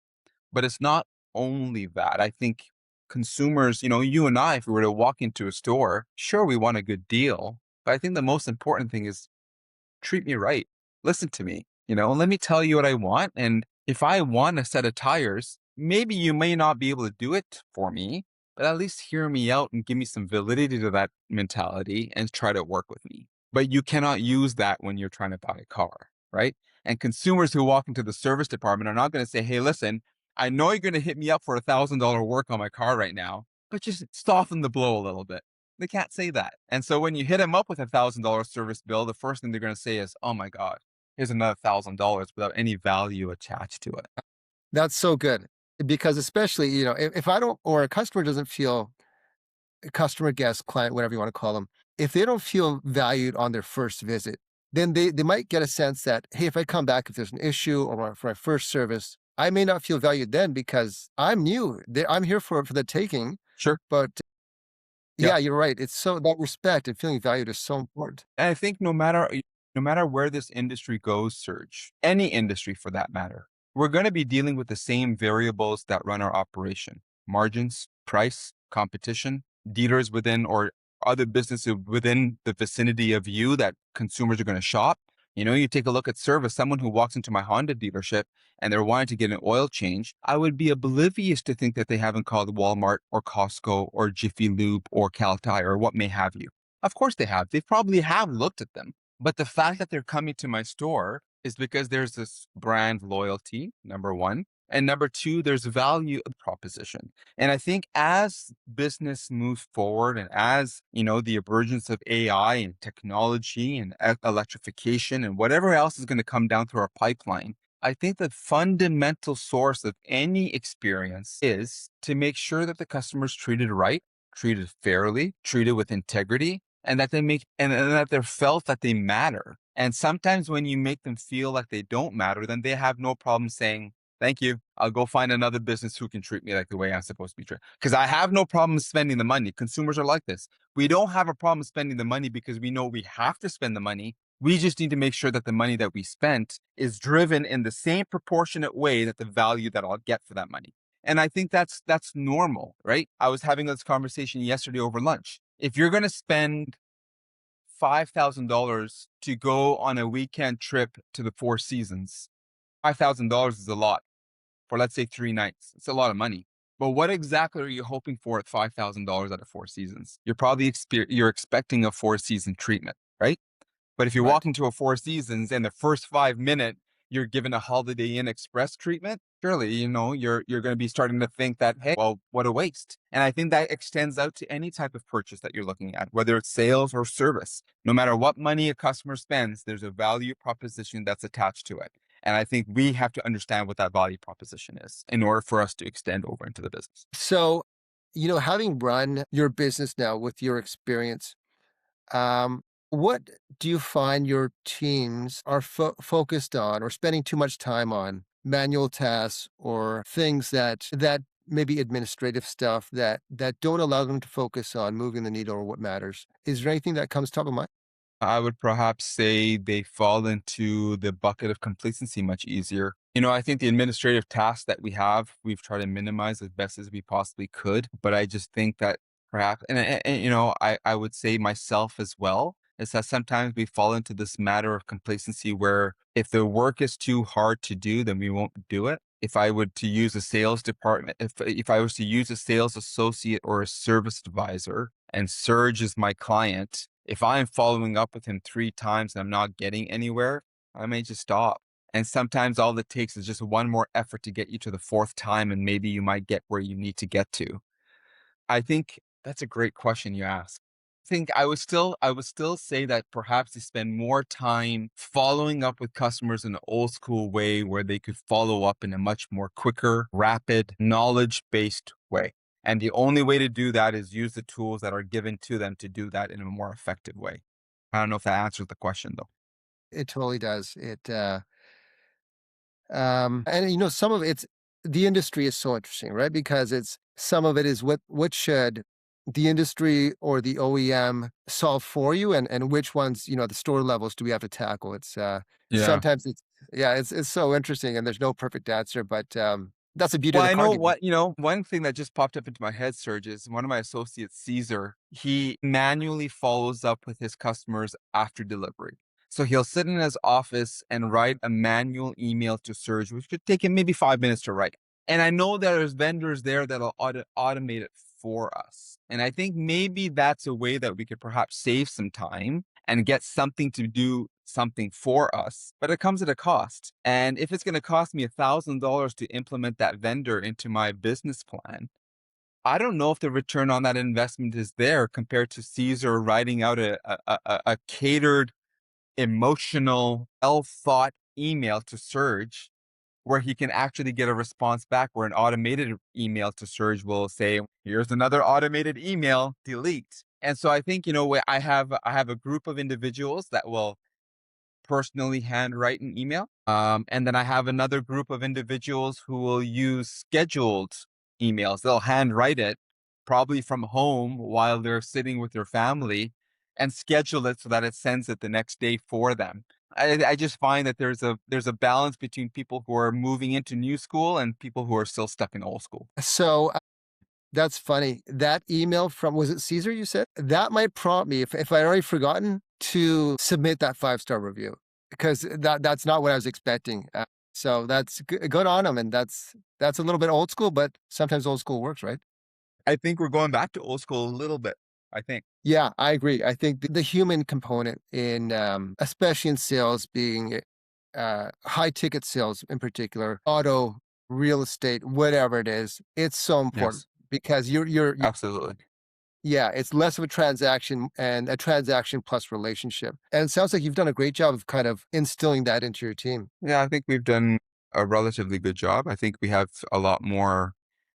But it's not only that. I think consumers, you and I, if we were to walk into a store, sure, we want a good deal. But I think the most important thing is treat me right. Listen to me, and let me tell you what I want. And if I want a set of tires, maybe you may not be able to do it for me, but at least hear me out and give me some validity to that mentality and try to work with me. But you cannot use that when you're trying to buy a car, right? And consumers who walk into the service department are not going to say, hey, listen, I know you're going to hit me up for $1,000 work on my car right now, but just soften the blow a little bit. They can't say that. And so when you hit them up with $1,000 service bill, the first thing they're going to say is, oh my God, here's another $1,000 without any value attached to it. that's so good because especially, if I don't or a customer doesn't feel customer, guest, client, whatever you want to call them, if they don't feel valued on their first visit, then they might get a sense that, hey, if I come back, if there's an issue or for my first service, I may not feel valued then because I'm new. I'm here for the taking. Sure. But Yeah. yeah, you're right. It's so that respect and feeling valued is so important. And I think no matter where this industry goes, Surge, any industry for that matter, we're going to be dealing with the same variables that run our operation: margins, price, competition, dealers within or other businesses within the vicinity of you that consumers are going to shop. You take a look at service, someone who walks into my Honda dealership and they're wanting to get an oil change, I would be oblivious to think that they haven't called Walmart or Costco or Jiffy Lube or Cal Tire or what may have you. Of course they have. They probably have looked at them. But the fact that they're coming to my store is because there's this brand loyalty, number one. And number two, there's value proposition. And I think as business moves forward and as, the emergence of AI and technology and electrification and whatever else is going to come down through our pipeline, I think the fundamental source of any experience is to make sure that the customer's treated right, treated fairly, treated with integrity, and that and that they're felt that they matter. And sometimes when you make them feel like they don't matter, then they have no problem saying, "Thank you. I'll go find another business who can treat me like the way I'm supposed to be treated." Because I have no problem spending the money. Consumers are like this. We don't have a problem spending the money because we know we have to spend the money. We just need to make sure that the money that we spent is driven in the same proportionate way that the value that I'll get for that money. And I think that's normal, right? I was having this conversation yesterday over lunch. If you're going to spend $5,000 to go on a weekend trip to the Four Seasons, $5,000 is a lot for, let's say, 3 nights. It's a lot of money. But what exactly are you hoping for at $5,000 at a Four Seasons? You're expecting a four-season treatment, right? But if you Right. walk into a Four Seasons and the first 5 minute you're given a Holiday Inn Express treatment, surely you're going to be starting to think that, hey, well, what a waste. And I think that extends out to any type of purchase that you're looking at, whether it's sales or service. No matter what money a customer spends, there's a value proposition that's attached to it. And I think we have to understand what that value proposition is in order for us to extend over into the business. So, having run your business now with your experience, Um, what do you find your teams are focused on or spending too much time on? Manual tasks or things that maybe administrative stuff that don't allow them to focus on moving the needle or what matters. Is there anything that comes top of mind? I would perhaps say they fall into the bucket of complacency much easier. I think the administrative tasks that we've tried to minimize as best as we possibly could. But I just think that perhaps, I would say myself as well, is that sometimes we fall into this matter of complacency where if the work is too hard to do, then we won't do it. If I would to use a sales department, if I was to use a sales associate or a service advisor, and Surge is my client, if I'm following up with him 3 times and I'm not getting anywhere, I may just stop. And sometimes all it takes is just one more effort to get you to the fourth time, and maybe you might get where you need to get to. I think that's a great question you ask. I think I would still say that perhaps they spend more time following up with customers in an old school way where they could follow up in a much more quicker, rapid, knowledge-based way. And the only way to do that is use the tools that are given to them to do that in a more effective way. I don't know if that answers the question though. It totally does. And some of it's the industry is so interesting, right? Because it's some of it is what should the industry or the OEM solve for you, and which ones, at the store levels do we have to tackle? It's Yeah. sometimes it's yeah, it's so interesting, and there's no perfect answer, but that's the beauty Well, of the I car know game. one thing that just popped up into my head, Serge, is one of my associates, Caesar, he manually follows up with his customers after delivery. So he'll sit in his office and write a manual email to Serge, which could take him maybe 5 minutes to write. And I know there's vendors there that'll automate it for us. And I think maybe that's a way that we could perhaps save some time and get something to do something for us, but it comes at a cost. And if it's going to cost me $1,000 to implement that vendor into my business plan, I don't know if the return on that investment is there compared to Caesar writing out a catered, emotional, well thought email to Surge where he can actually get a response back where an automated email to Surge will say, here's another automated email, delete. And so I think, I have a group of individuals that will personally handwrite an email. And then I have another group of individuals who will use scheduled emails. They'll handwrite it probably from home while they're sitting with their family and schedule it so that it sends it the next day for them. I just find that there's a balance between people who are moving into new school and people who are still stuck in old school. So that's funny. That email from was it Caesar? You said that might prompt me if I already forgotten to submit that 5-star review. because that's not what I was expecting. So that's good on them, and that's a little bit old school, but sometimes old school works, right? I think we're going back to old school a little bit, I think. Yeah, I agree. I think the human component in, especially in sales, being high ticket sales in particular, auto, real estate, whatever it is, it's so important Yes, because absolutely. yeah, it's less of a transaction and a transaction plus relationship. And it sounds like you've done a great job of kind of instilling that into your team. Yeah, I think we've done a relatively good job. I think we have a lot more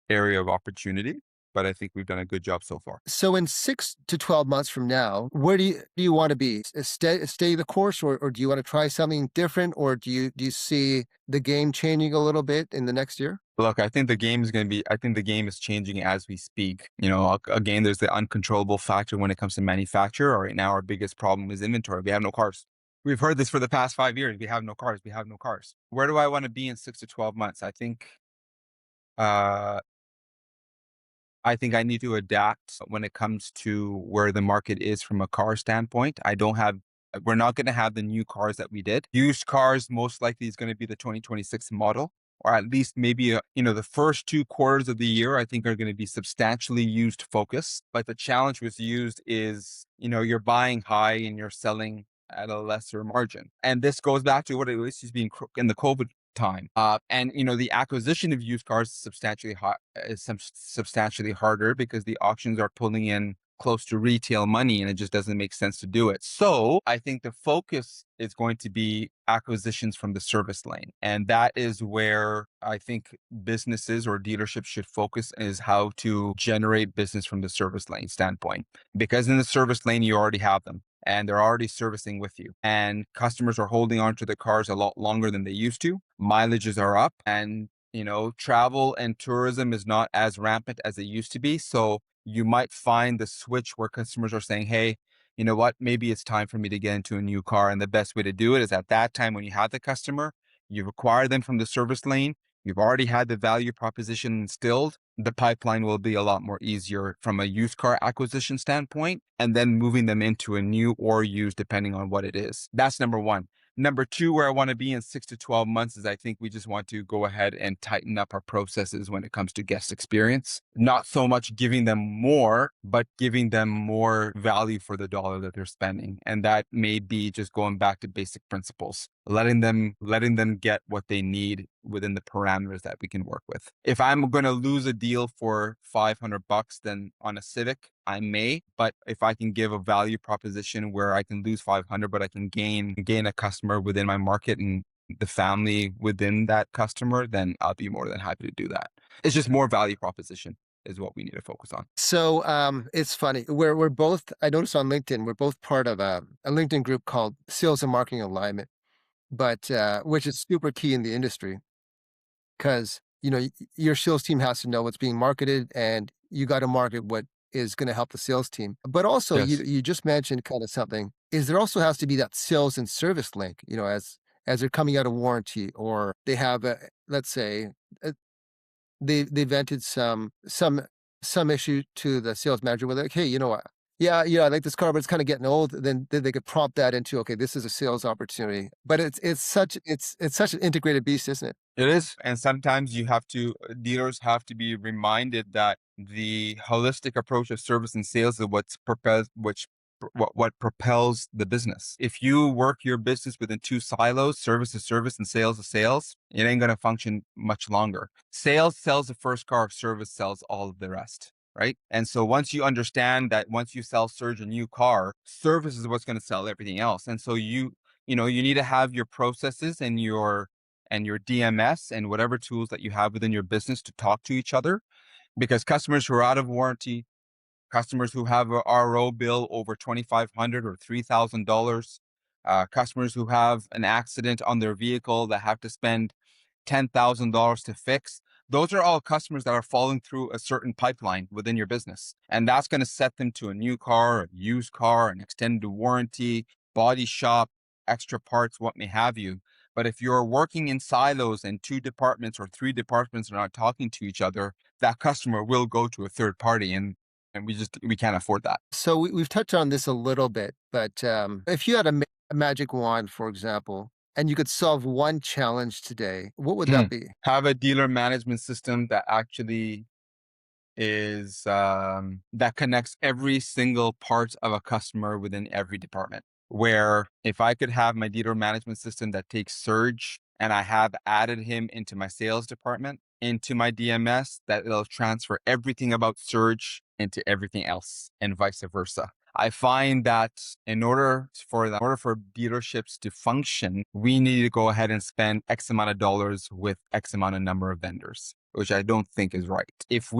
area of opportunity, but I think we've done a good job so far. So in 6 to 12 months from now, where do you wanna be? Stay the course, or do you wanna try something different, or do you see the game changing a little bit in the next year? Look, I think the game is changing as we speak. Again, there's the uncontrollable factor when it comes to manufacture. Right now, our biggest problem is inventory. We have no cars. We've heard this for the past 5 years. We have no cars. We have no cars. Where do I want to be in 6 to 12 months? Uh, I think I need to adapt when it comes to where the market is from a car standpoint. We're not going to have the new cars that we did. Used cars most likely is going to be the 2026 model, or at least maybe, the first 2 quarters of the year, I think are going to be substantially used focus. But the challenge with used is, you're buying high and you're selling at a lesser margin. And this goes back to what it was just being in the COVID time. And the acquisition of used cars is substantially harder because the auctions are pulling in close to retail money and it just doesn't make sense to do it. So I think the focus is going to be acquisitions from the service lane. And that is where I think businesses or dealerships should focus, is how to generate business from the service lane standpoint. Because in the service lane, you already have them and they're already servicing with you. And customers are holding on to the cars a lot longer than they used to. Mileages are up, and travel and tourism is not as rampant as it used to be. So you might find the switch where customers are saying, "Hey, you know what? Maybe it's time for me to get into a new car." And the best way to do it is at that time when you have the customer, you've acquired them from the service lane, you've already had the value proposition instilled. The pipeline will be a lot more easier from a used car acquisition standpoint, and then moving them into a new or used, depending on what it is. That's number one. Number two, where I want to be in 6 to 12 months is I think we just want to go ahead and tighten up our processes when it comes to guest experience. Not so much giving them more, but giving them more value for the dollar that they're spending. And that may be just going back to basic principles, letting them get what they need within the parameters that we can work with. If I'm going to lose a deal for $500, then on a Civic, I may, but if I can give a value proposition where I can lose 500, but I can gain a customer within my market and the family within that customer, then I'll be more than happy to do that. It's just more value proposition is what we need to focus on. So, it's funny. We're both I noticed on LinkedIn, we're both part of a LinkedIn group called Sales and Marketing Alignment, but, which is super key in the industry. 'Cause, your sales team has to know what's being marketed, and you gotta market what is gonna help the sales team. But also, you Yes. you just mentioned kinda something, is there also has to be that sales and service link, as they're coming out of warranty, or they have let's say, uh, they vented some issue to the sales manager where they're like, "Hey, you know what? Yeah, I like this car, but it's kinda getting old." Then they could prompt that into, "Okay, this is a sales opportunity." But it's such an integrated beast, isn't it? It is. And sometimes dealers have to be reminded that the holistic approach of service and sales is what propels the business. If you work your business within two silos, service is service and sales is sales, it ain't going to function much longer. Sales sells the first car, service sells all of the rest. Right. And so once you understand that, once you sell Surge a new car, service is what's going to sell everything else. And so you need to have your processes and your DMS and whatever tools that you have within your business to talk to each other, because customers who are out of warranty, customers who have a RO bill over 2,500 or $3,000, customers who have an accident on their vehicle that have to spend $10,000 to fix. Those are all customers that are falling through a certain pipeline within your business. And that's going to set them to a new car, a used car, an extended warranty, body shop, extra parts, what may have you. But if you're working in silos and two departments or three departments are not talking to each other, that customer will go to a third party, and we can't afford that. So we've touched on this a little bit, but, if you had to a magic wand, for example, and you could solve one challenge today, what would Hmm. that be? Have a dealer management system that actually is that connects every single part of a customer within every department. Where if I could have my dealer management system that takes Surge and I have added him into my sales department, into my DMS, that it'll transfer everything about Surge into everything else and vice versa. I find that in order for dealerships to function, we need to go ahead and spend X amount of dollars with X amount of number of vendors, which I don't think is right. If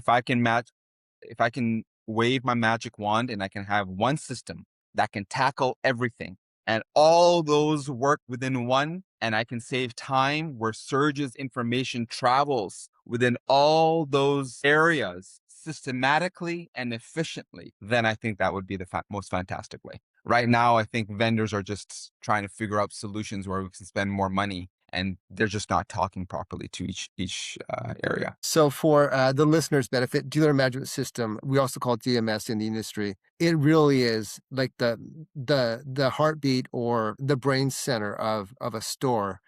I can wave my magic wand and I can have one system that can tackle everything and all those work within one, and I can save time where Surge's information travels within all those areas systematically and efficiently, then I think that would be the most fantastic way. Right now, I think vendors are just trying to figure out solutions where we can spend more money, and they're just not talking properly to each area. So for the listeners' benefit, dealer management system, we also call it DMS in the industry. It really is like the heartbeat or the brain center of a store.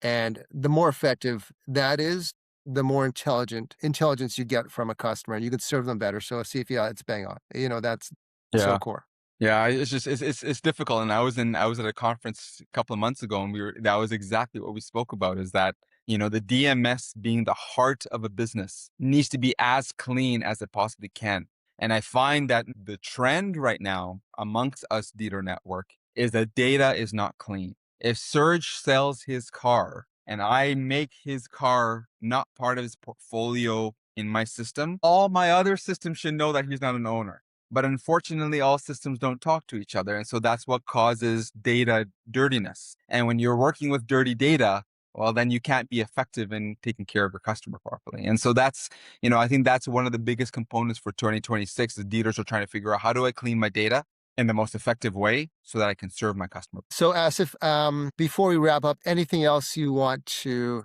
And the more effective that is, the more intelligence you get from a customer, and you can serve them better. So see if yeah, it's bang on. That's so Yeah. core. Yeah, it's just it's difficult. And I was at a conference a couple of months ago, and that was exactly what we spoke about. Is that the DMS being the heart of a business needs to be as clean as it possibly can. And I find that the trend right now amongst us dealer network is that data is not clean. If Surge sells his car and I make his car not part of his portfolio in my system, all my other systems should know that he's not an owner. But unfortunately, all systems don't talk to each other. And so that's what causes data dirtiness. And when you're working with dirty data, well, then you can't be effective in taking care of your customer properly. And so I think that's one of the biggest components for 2026 is dealers are trying to figure out, how do I clean my data in the most effective way so that I can serve my customer? So Asif, before we wrap up, anything else you want to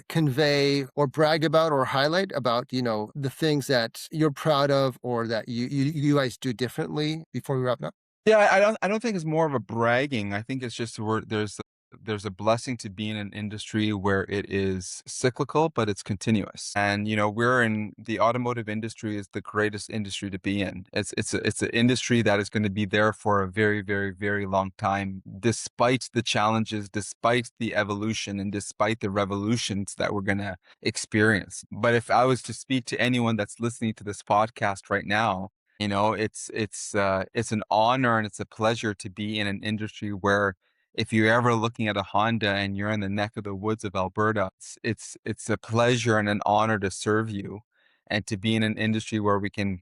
convey or brag about or highlight about, the things that you're proud of or that you guys do differently before we wrap it up? Yeah, I don't think it's more of a bragging. I think it's just where there's a blessing to be in an industry where it is cyclical, but it's continuous. And we're in the automotive industry is the greatest industry to be in. It's an industry that is going to be there for a very, very, very long time, despite the challenges, despite the evolution, and despite the revolutions that we're going to experience. But if I was to speak to anyone that's listening to this podcast right now, it's an honor and it's a pleasure to be in an industry where if you're ever looking at a Honda and you're in the neck of the woods of Alberta, it's a pleasure and an honor to serve you and to be in an industry where we can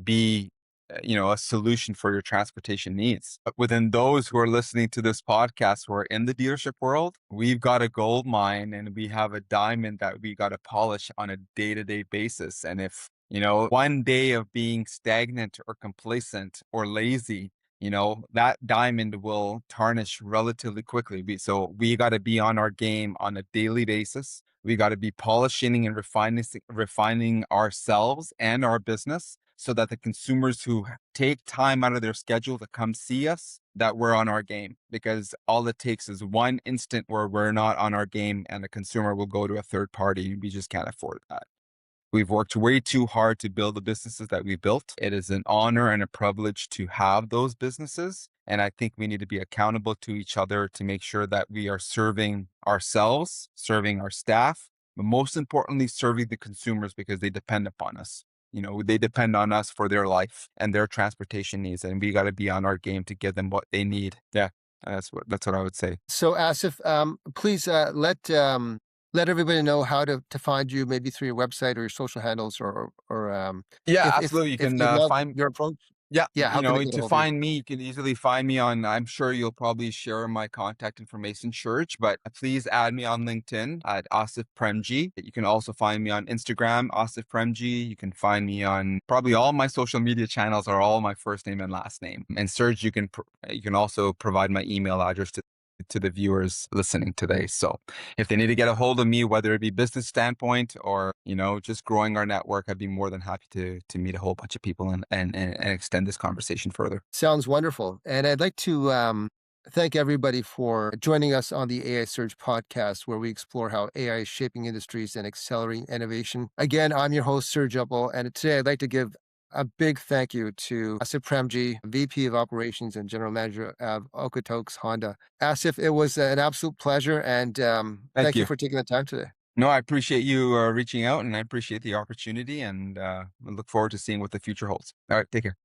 be a solution for your transportation needs. But within those who are listening to this podcast who are in the dealership world, we've got a gold mine and we have a diamond that we got to polish on a day-to-day basis. And if one day of being stagnant or complacent or lazy, that diamond will tarnish relatively quickly. So we got to be on our game on a daily basis. We got to be polishing and refining ourselves and our business so that the consumers who take time out of their schedule to come see us, that we're on our game. Because all it takes is one instant where we're not on our game and the consumer will go to a third party. We just can't afford that. We've worked way too hard to build the businesses that we built. It is an honor and a privilege to have those businesses. And I think we need to be accountable to each other to make sure that we are serving ourselves, serving our staff, but most importantly, serving the consumers because they depend upon us. They depend on us for their life and their transportation needs, and we got to be on our game to give them what they need. Yeah, that's what I would say. So Asif, please let everybody know how to find you, maybe through your website or your social handles, or Yeah, if absolutely. You if can they love find your approach. Yeah, Yeah, how can they get a to hold of you? find me, you can easily find me on, I'm sure you'll probably share my contact information, Church, but please add me on LinkedIn at Asif Premji. You can also find me on Instagram, Asif Premji. You can find me on probably all my social media channels are all my first name and last name. And Surge, you can also provide my email address to to the viewers listening today. So if they need to get a hold of me, whether it be business standpoint or, just growing our network, I'd be more than happy to meet a whole bunch of people and extend this conversation further. Sounds wonderful. And I'd like to thank everybody for joining us on the AI Surge podcast, where we explore how AI is shaping industries and accelerating innovation. Again, I'm your host, Surj Uppal, and today I'd like to give a big thank you to Asif Premji, VP of Operations and General Manager of Okotoks Honda. Asif, it was an absolute pleasure, and Thank thank you you. for taking the time today. No, I appreciate you reaching out, and I appreciate the opportunity, and I look forward to seeing what the future holds. All right, take care.